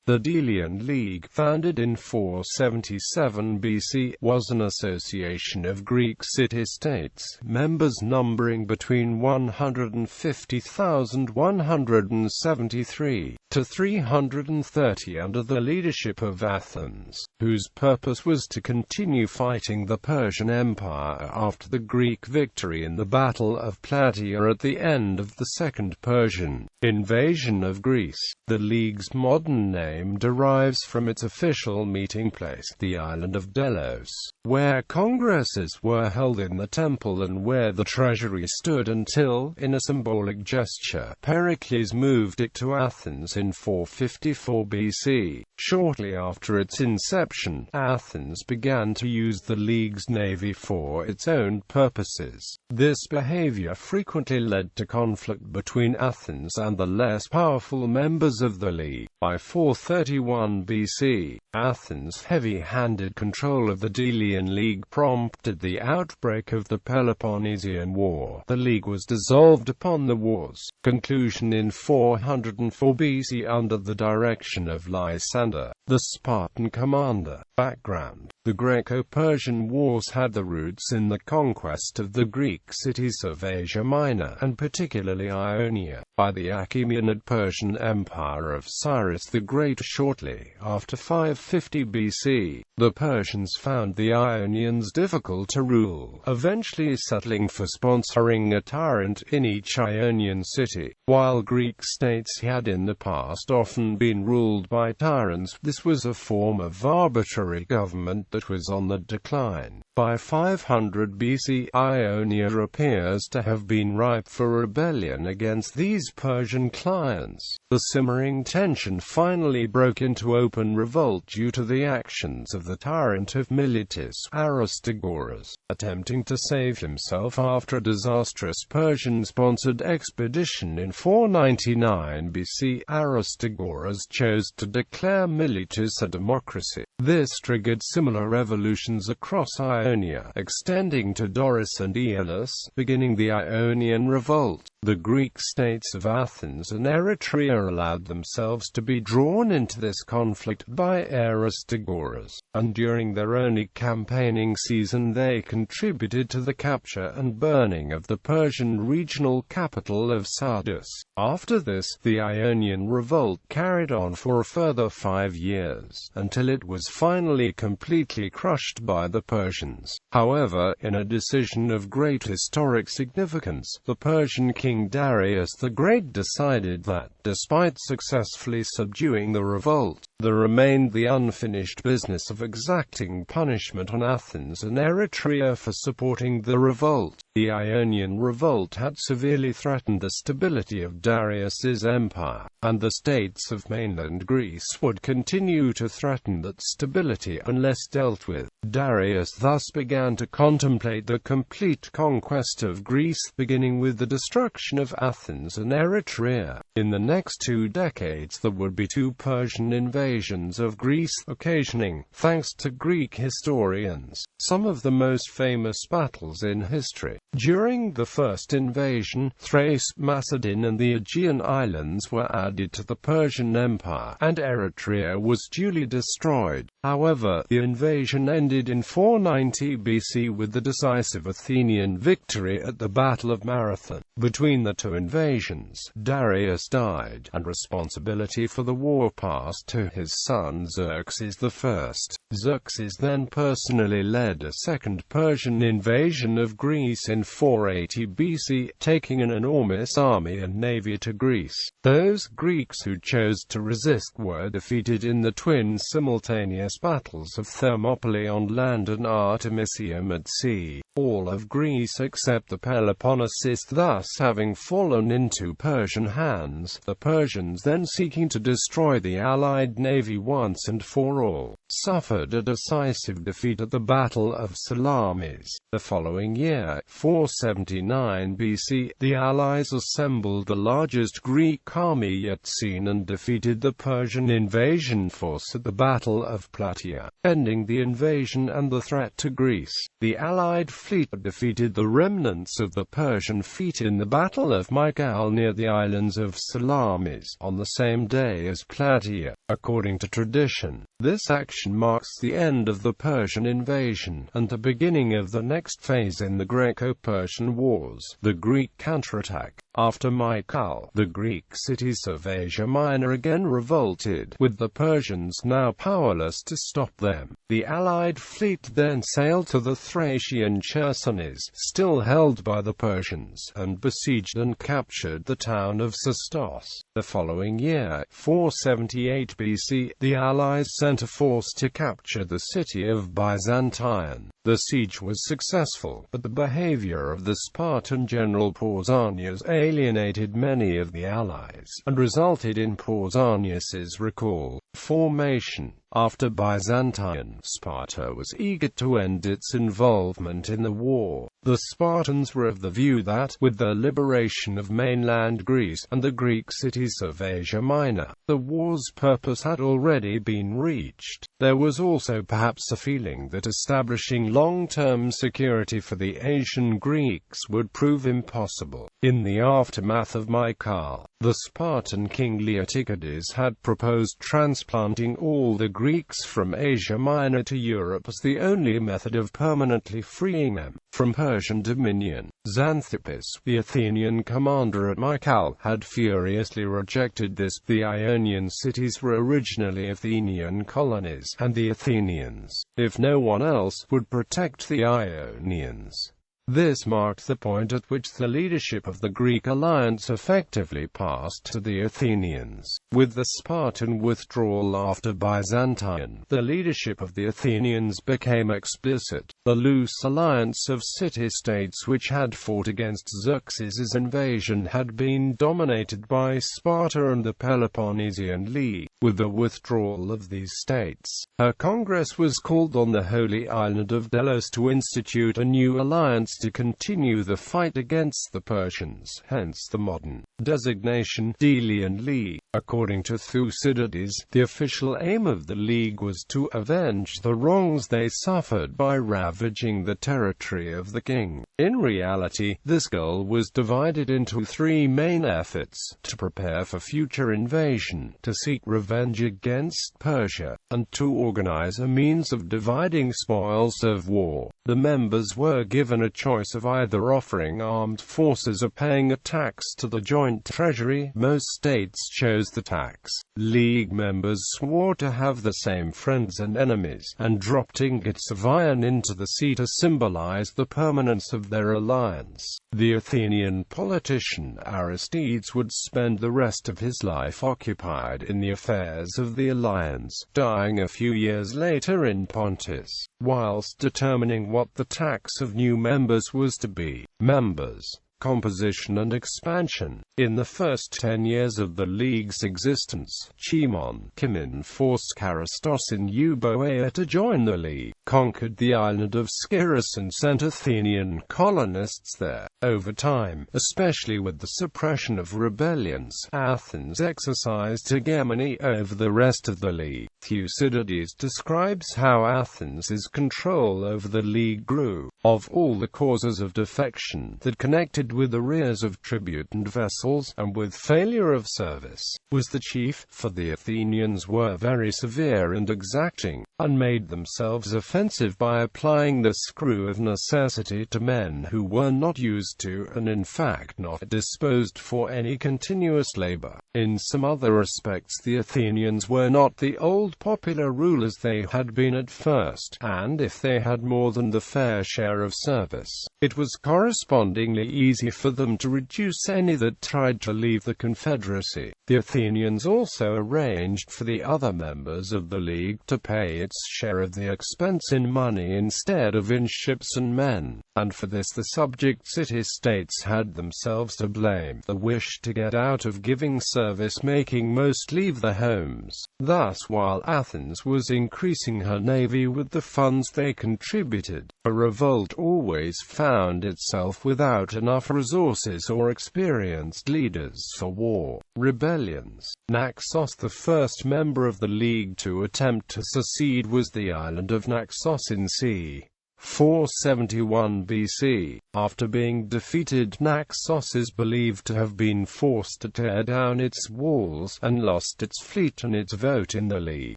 The Delian League, founded in 477 BC, was an association of Greek city-states, members numbering between 150,173 to 330 under the leadership of Athens, whose purpose was to continue fighting the Persian Empire after the Greek victory in the Battle of Plataea at the end of the Second Persian invasion of Greece. The League's modern name derives from its official meeting place, the island of Delos, where congresses were held in the temple and where the treasury stood until, in a symbolic gesture, Pericles moved it to Athens in 454 BC. Shortly after its inception, Athens began to use the League's navy for its own purposes. This behavior frequently led to conflict between Athens and the less powerful members of the League. By 431 BC, Athens' heavy-handed control of the Delian League prompted the outbreak of the Peloponnesian War. The League was dissolved upon the war's conclusion in 404 BC under the direction of Lysander, the Spartan commander. Background: the Greco-Persian Wars had their roots in the conquest of the Greek cities of Asia Minor, and particularly Ionia, by the Achaemenid Persian Empire of Cyrus the Great. Shortly after 550 BC, the Persians found the Ionians difficult to rule, eventually settling for sponsoring a tyrant in each Ionian city. While Greek states had in the past often been ruled by tyrants, this was a form of arbitrary government that was on the decline. By 500 BC, Ionia appears to have been ripe for rebellion against these Persian clients. The simmering tension finally broke into open revolt due to the actions of the tyrant of Miletus, Aristagoras, attempting to save himself after a disastrous Persian-sponsored expedition in 499 BC. Aristagoras chose to declare Miletus a democracy. This triggered similar revolutions across Ionia, extending to Doris and Aeolus, beginning the Ionian Revolt. The Greek states of Athens and Eretria allowed themselves to be drawn into this conflict by Aristagoras, and during their only campaigning season they contributed to the capture and burning of the Persian regional capital of Sardis. After this, the Ionian Revolt carried on for a further 5 years, until it was finally completely crushed by the Persians. However, in a decision of great historic significance, the Persian king Darius the Great decided that, despite successfully subduing the revolt, there remained the unfinished business of exacting punishment on Athens and Eretria for supporting the revolt. The Ionian Revolt had severely threatened the stability of Darius's empire, and the states of mainland Greece would continue to threaten that stability unless dealt with. Darius thus began to contemplate the complete conquest of Greece, beginning with the destruction of Athens and Eretria. In the next 2 decades there would be 2 Persian invasions of Greece, occasioning, thanks to Greek historians, some of the most famous battles in history. During the first invasion, Thrace, Macedon and the Aegean islands were added to the Persian Empire, and Eretria was duly destroyed. However, the invasion ended in 490 BC with the decisive Athenian victory at the Battle of Marathon. Between the 2 invasions, Darius died, and responsibility for the war passed to his son Xerxes I. Xerxes then personally led a Second Persian invasion of Greece in 480 BC, taking an enormous army and navy to Greece. Those Greeks who chose to resist were defeated in the twin simultaneous battles of Thermopylae on land and Artemisium at sea. All of Greece except the Peloponnesus thus having fallen into Persian hands, the Persians then seeking to destroy the allied navy once and for all. suffered a decisive defeat at the Battle of Salamis. The following year, 479 BC, the Allies assembled the largest Greek army yet seen and defeated the Persian invasion force at the Battle of Plataea, ending the invasion and the threat to Greece. The Allied fleet defeated the remnants of the Persian fleet in the Battle of Mycale near the islands of Salamis, on the same day as Plataea. According to tradition, this action marks the end of the Persian invasion, and the beginning of the next phase in the Greco-Persian Wars, the Greek counterattack. After Mycale, the Greek cities of Asia Minor again revolted, with the Persians now powerless to stop them. The Allied fleet then sailed to the Thracian Chersonese, still held by the Persians, and besieged and captured the town of Sestos. The following year, 478 BC, the Allies sent a force to capture the city of Byzantium. The siege was successful, but the behavior of the Spartan general Pausanias alienated many of the Allies, and resulted in Pausanias's recall. Formation. After Byzantium, Sparta was eager to end its involvement in the war. The Spartans were of the view that, with the liberation of mainland Greece, and the Greek cities of Asia Minor, the war's purpose had already been reached. There was also perhaps a feeling that establishing long-term security for the Asian Greeks would prove impossible. In the aftermath of Mycale, the Spartan king Leotychides had proposed transplanting all the Greeks from Asia Minor to Europe as the only method of permanently freeing them from Persian dominion. Xanthippus, the Athenian commander at Mycale, had furiously rejected this. The Ionian cities were originally Athenian colonies, and the Athenians, if no one else, would protect the Ionians. This marked the point at which the leadership of the Greek alliance effectively passed to the Athenians. With the Spartan withdrawal after Byzantium, the leadership of the Athenians became explicit. The loose alliance of city-states which had fought against Xerxes' invasion had been dominated by Sparta and the Peloponnesian League. With the withdrawal of these states, a congress was called on the holy island of Delos to institute a new alliance to continue the fight against the Persians, hence the modern designation Delian League. According to Thucydides, the official aim of the League was to avenge the wrongs they suffered by ravaging the territory of the king. In reality, this goal was divided into three main efforts: to prepare for future invasion, to seek revenge against Persia, and to organize a means of dividing spoils of war. The members were given a choice of either offering armed forces or paying a tax to the joint treasury. Most states chose the tax. League members swore to have the same friends and enemies, and dropped ingots of iron into the sea to symbolize the permanence of their alliance. The Athenian politician Aristides would spend the rest of his life occupied in the affairs of the alliance, dying a few years later in Pontus, whilst determining what the tax of new members was to be. Members, composition and expansion. In the first 10 years of the League's existence, Cimon forced Charistos in Euboea to join the League, conquered the island of Scyrus and sent Athenian colonists there. Over time, especially with the suppression of rebellions, Athens exercised hegemony over the rest of the League. Thucydides describes how Athens' control over the League grew. Of all the causes of defection that connected with arrears of tribute and vessels, and with failure of service, was the chief, for the Athenians were very severe and exacting, and made themselves offensive by applying the screw of necessity to men who were not used to, and in fact not disposed for, any continuous labor. In some other respects the Athenians were not the old popular rulers they had been at first, and if they had more than the fair share of service, it was correspondingly easy for them to reduce any that tried to leave the confederacy. The Athenians also arranged for the other members of the League to pay its share of the expense in money instead of in ships and men. and for this the subject city-states had themselves to blame. The wish to get out of giving service making most leave their homes. Thus, while Athens was increasing her navy with the funds they contributed, a revolt always found itself without enough resources or experienced leaders for war. Rebellions. Naxos, the first member of the League to attempt to secede, was the island of Naxos in c. 471 BC. After being defeated, Naxos is believed to have been forced to tear down its walls, and lost its fleet and its vote in the League.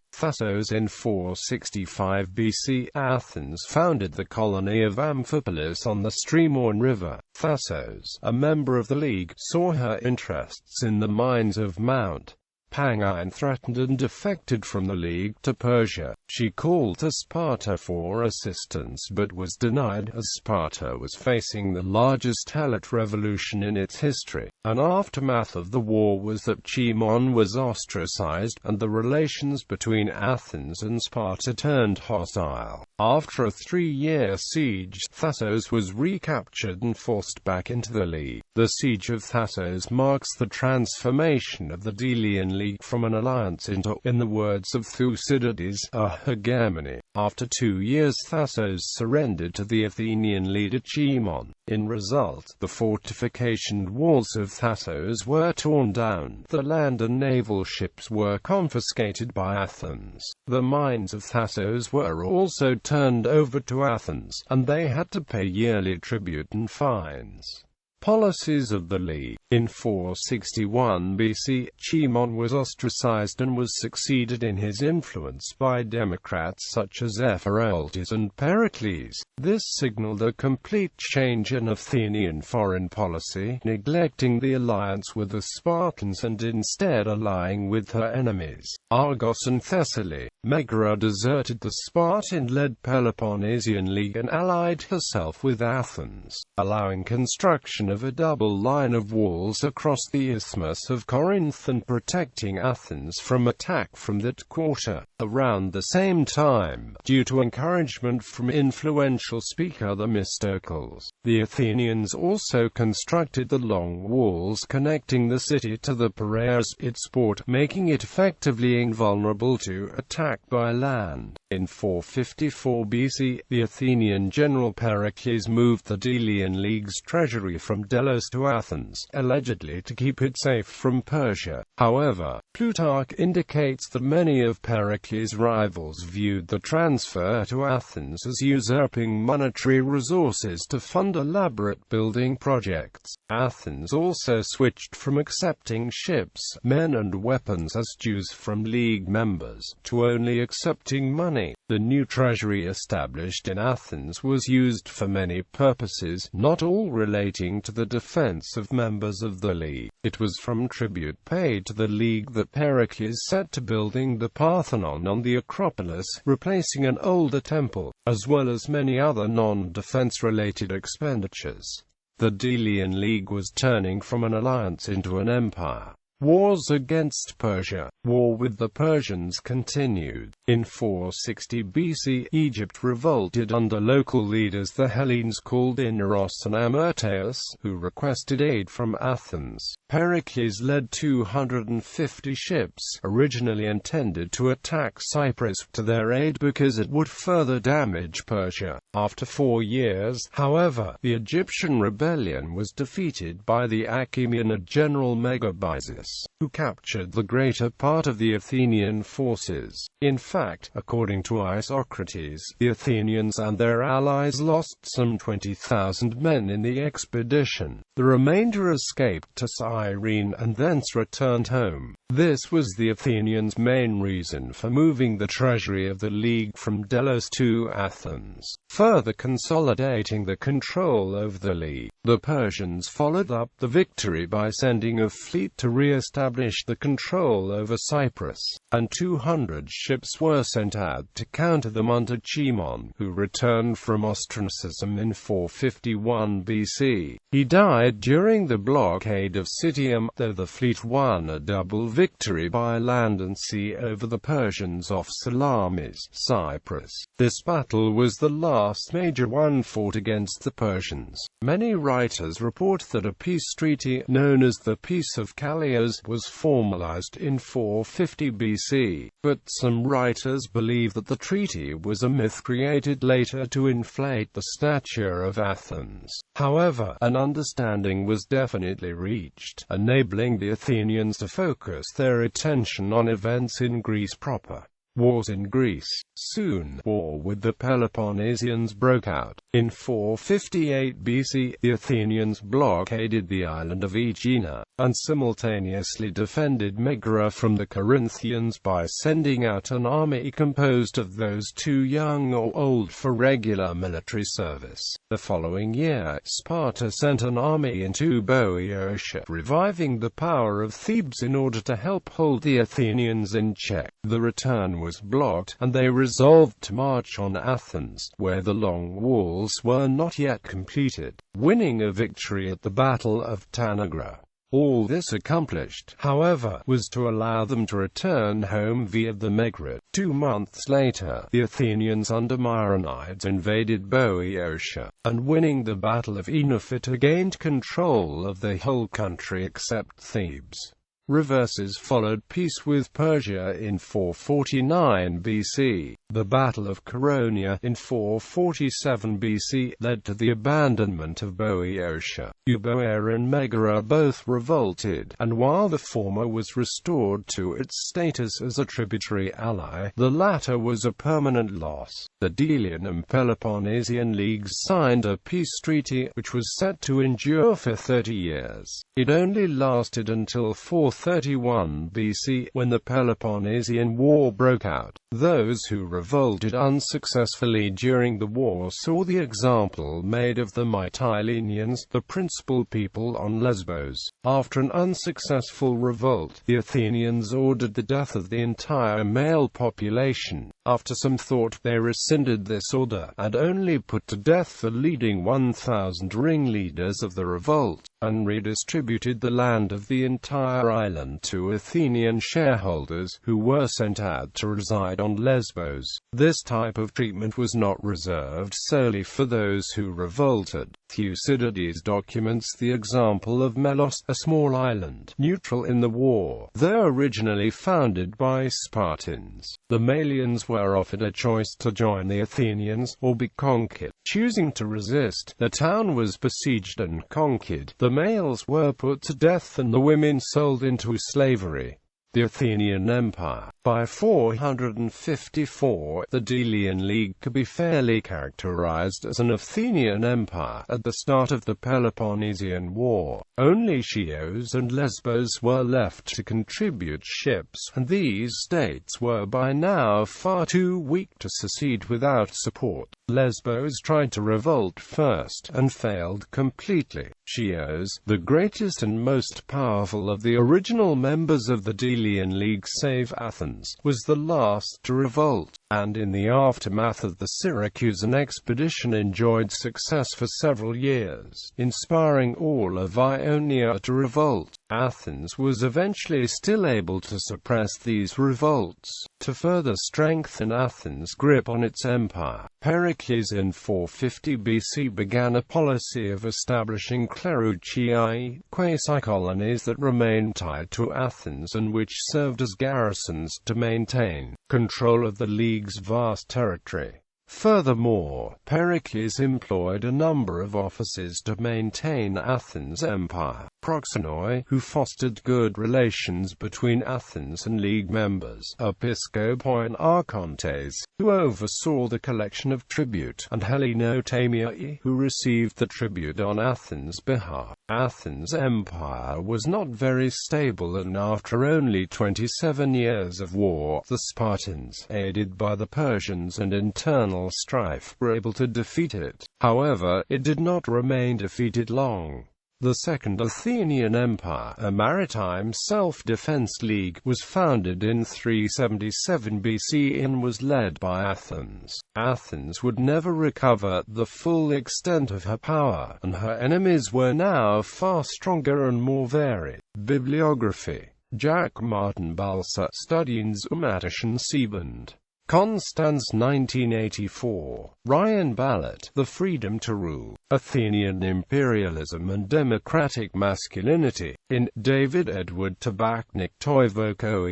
Thasos. In 465 BC, Athens founded the colony of Amphipolis on the Strymon River. Thasos, a member of the League, saw her interests in the mines of Mount Pangine threatened and defected from the League to Persia. She called to Sparta for assistance but was denied, as Sparta was facing the largest Helot revolution in its history. An aftermath of the war was that Cimon was ostracized, and the relations between Athens and Sparta turned hostile. After a 3-year siege, Thasos was recaptured and forced back into the League. The Siege of Thasos marks the transformation of the Delian League from an alliance into, in the words of Thucydides, a hegemony. After 2 years, Thasos surrendered to the Athenian leader Cimon. In result, the fortification walls of Thasos were torn down, the land and naval ships were confiscated by Athens. The mines of Thasos were also turned over to Athens, and they had to pay yearly tribute and fines. Policies of the League. In 461 BC, Cimon was ostracized and was succeeded in his influence by democrats such as Ephialtes and Pericles. This signaled a complete change in Athenian foreign policy, neglecting the alliance with the Spartans and instead allying with her enemies, Argos and Thessaly. Megara deserted the Spartan-led Peloponnesian League and allied herself with Athens, allowing construction of a double line of walls across the Isthmus of Corinth and protecting Athens from attack from that quarter. Around the same time, due to encouragement from influential speaker Themistocles, the Athenians also constructed the long walls connecting the city to the Piraeus, its port, making it effectively invulnerable to attack by land. In 454 BC, the Athenian general Pericles moved the Delian League's treasury from Delos to Athens, allegedly to keep it safe from Persia. However, Plutarch indicates that many of Pericles' rivals viewed the transfer to Athens as usurping monetary resources to fund elaborate building projects. Athens also switched from accepting ships, men and weapons as dues from League members, to only accepting money. The new treasury established in Athens was used for many purposes, not all relating to the defense of members of the League. It was from tribute paid to the League that Pericles set to building the Parthenon on the Acropolis, replacing an older temple, as well as many other non-defense related expenditures. The Delian League was turning from an alliance into an empire. Wars against Persia. War with the Persians continued. In 460 BC, Egypt revolted under local leaders the Hellenes called Inaros and Amyrtaeus, who requested aid from Athens. Pericles led 250 ships, originally intended to attack Cyprus, to their aid because it would further damage Persia. After 4 years, however, the Egyptian rebellion was defeated by the Achaemenid general Megabyzus, who captured the greater part of the Athenian forces. In fact, according to Isocrates, the Athenians and their allies lost some 20,000 men in the expedition. The remainder escaped to Cyrene and thence returned home. This was the Athenians' main reason for moving the treasury of the League from Delos to Athens, further consolidating the control over the League. The Persians followed up the victory by sending a fleet to re-establish the control over Cyprus, and 200 ships were sent out to counter them under Cimon, who returned from ostracism in 451 BC. He died during the blockade of Citium, though the fleet won a double victory by land and sea over the Persians off Salamis, Cyprus. This battle was the last major one fought against the Persians. Many writers report that a peace treaty, known as the Peace of Calais, was formalized in 450 BC, but some writers believe that the treaty was a myth created later to inflate the stature of Athens. However, an understanding was definitely reached, enabling the Athenians to focus their attention on events in Greece proper. Wars in Greece. Soon, war with the Peloponnesians broke out. In 458 BC, the Athenians blockaded the island of Aegina, and simultaneously defended Megara from the Corinthians by sending out an army composed of those too young or old for regular military service. The following year, Sparta sent an army into Boeotia, reviving the power of Thebes in order to help hold the Athenians in check. The return was blocked, and they resolved to march on Athens, where the long walls were not yet completed, winning a victory at the Battle of Tanagra. All this accomplished, however, was to allow them to return home via the Megara. 2 months later, the Athenians under Myronides invaded Boeotia, and winning the Battle of Enophita gained control of the whole country except Thebes. Reverses followed peace with Persia in 449 BC. The Battle of Chaeronea in 447 BC led to the abandonment of Boeotia. Euboea and Megara both revolted, and while the former was restored to its status as a tributary ally, the latter was a permanent loss. The Delian and Peloponnesian Leagues signed a peace treaty, which was set to endure for 30 years. It only lasted until 431 BC, when the Peloponnesian War broke out. Those who revolted unsuccessfully during the war saw the example made of the Mytileneans, the principal people on Lesbos. After an unsuccessful revolt, the Athenians ordered the death of the entire male population. After some thought, they rescinded this order, and only put to death the leading 1,000 ringleaders of the revolt, and redistributed the land of the entire island to Athenian shareholders, who were sent out to reside on Lesbos. This type of treatment was not reserved solely for those who revolted. Thucydides documents the example of Melos, a small island, neutral in the war, though originally founded by Spartans. The Malians were offered a choice to join the Athenians, or be conquered. Choosing to resist, the town was besieged and conquered. The males were put to death and the women sold into slavery. The Athenian Empire. By 454, the Delian League could be fairly characterized as an Athenian empire. At the start of the Peloponnesian War, only Chios and Lesbos were left to contribute ships, and these states were by now far too weak to secede without support. Lesbos tried to revolt first, and failed completely. Chios, the greatest and most powerful of the original members of the Delian League save Athens, was the last to revolt, and in the aftermath of the Syracusan expedition enjoyed success for several years, inspiring all of Ionia to revolt. Athens was eventually still able to suppress these revolts. To further strengthen Athens' grip on its empire, Pericles in 450 BC began a policy of establishing klerouchiae, quasi-colonies that remained tied to Athens and which served as garrisons to maintain control of the League's vast territory. Furthermore, Pericles employed a number of officers to maintain Athens' empire. Proxenoi, who fostered good relations between Athens and League members, Episcopoi and Archontes, who oversaw the collection of tribute, and Helenotamii, who received the tribute on Athens' behalf. Athens' empire was not very stable, and after only 27 years of war, the Spartans, aided by the Persians and internal strife, were able to defeat it. However, it did not remain defeated long. The Second Athenian Empire, a maritime self-defense league, was founded in 377 BC and was led by Athens. Athens would never recover the full extent of her power, and her enemies were now far stronger and more varied. Bibliography. Jack Martin Balsa, Studien zum Attischen Siebend. Konstanz 1984. Ryan Ballot, The Freedom to Rule, Athenian Imperialism and Democratic Masculinity, in David Edward Tabachnik Toivoko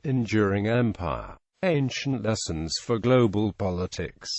Enduring Empire. Ancient Lessons for Global Politics.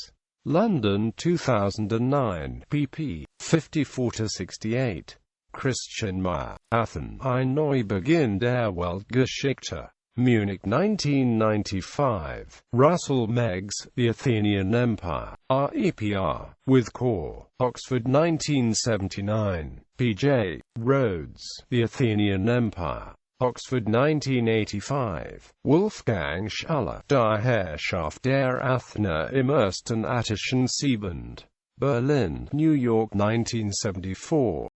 London 2009, pp. 54-68. Christian Meyer, Athens, Ein Neubeginn der Weltgeschichte. Munich 1995. Russell Meggs, The Athenian Empire, REPR, with Core. Oxford 1979. P.J. Rhodes, The Athenian Empire. Oxford 1985. Wolfgang Schaller, Die Herrschaft der Athener im Ersten Attischen Siebend. Berlin, New York 1974.